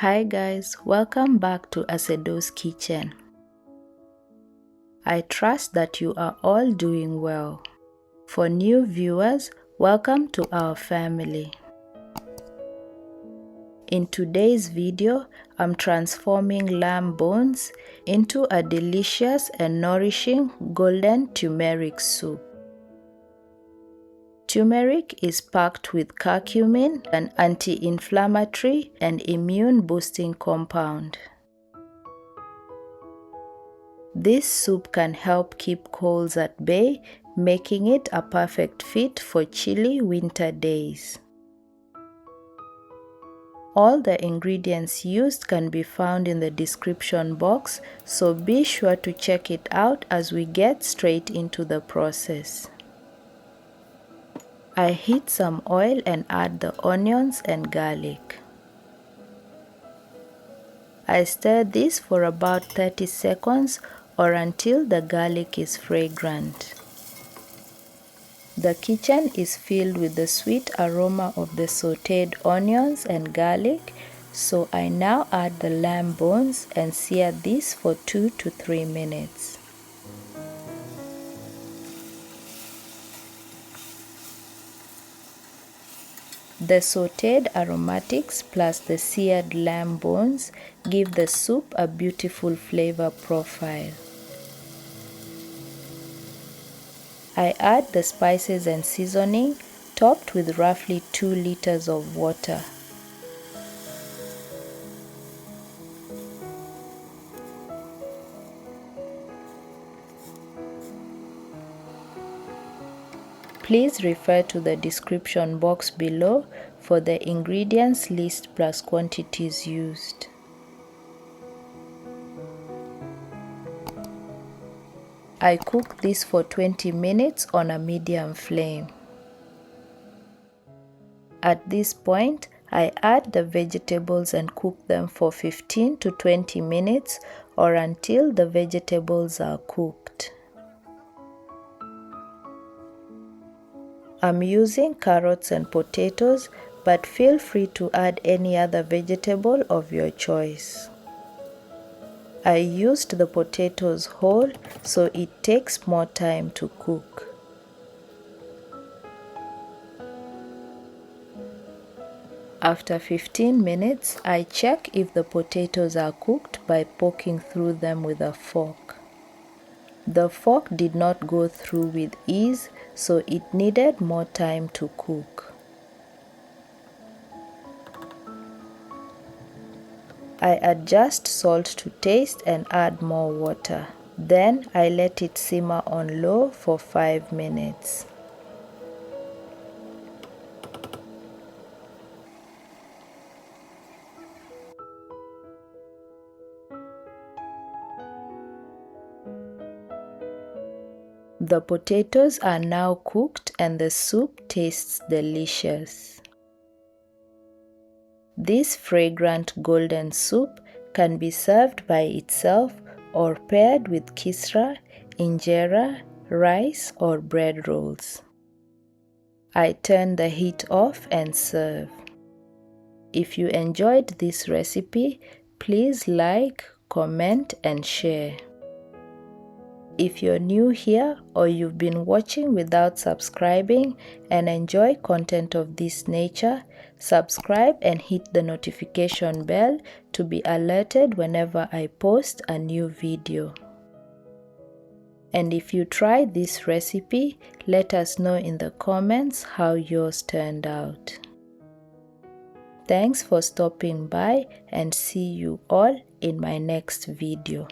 Hi guys, welcome back to Asedoskitchen. I trust that you are all doing well. For new viewers, welcome to our family. In today's video, I'm transforming lamb bones into a delicious and nourishing golden turmeric soup. Turmeric is packed with curcumin, an anti-inflammatory and immune-boosting compound. This soup can help keep colds at bay, making it a perfect fit for chilly winter days. All the ingredients used can be found in the description box, so be sure to check it out as we get straight into the process. I heat some oil and add the onions and garlic. I stir this for about 30 seconds or until the garlic is fragrant. The kitchen is filled with the sweet aroma of the sauteed onions and garlic, so I now add the lamb bones and sear this for 2 to 3 minutes. The sauteed aromatics plus the seared lamb bones give the soup a beautiful flavor profile. I add the spices and seasoning, topped with roughly 2 liters of water. Please refer to the description box below for the ingredients list plus quantities used. I cook this for 20 minutes on a medium flame. At this point, I add the vegetables and cook them for 15 to 20 minutes or until the vegetables are cooked. I'm using carrots and potatoes, but feel free to add any other vegetable of your choice. I used the potatoes whole, so it takes more time to cook. After 15 minutes, I check if the potatoes are cooked by poking through them with a fork. The fork did not go through with ease, so it needed more time to cook. I adjust salt to taste and add more water. Then I let it simmer on low for 5 minutes. The potatoes are now cooked and the soup tastes delicious. This fragrant golden soup can be served by itself or paired with kisra, injera, rice or bread rolls. I turn the heat off and serve. If you enjoyed this recipe, please like, comment and share. If you're new here or you've been watching without subscribing and enjoy content of this nature, subscribe and hit the notification bell to be alerted whenever I post a new video. And if you try this recipe, let us know in the comments how yours turned out. Thanks for stopping by and see you all in my next video.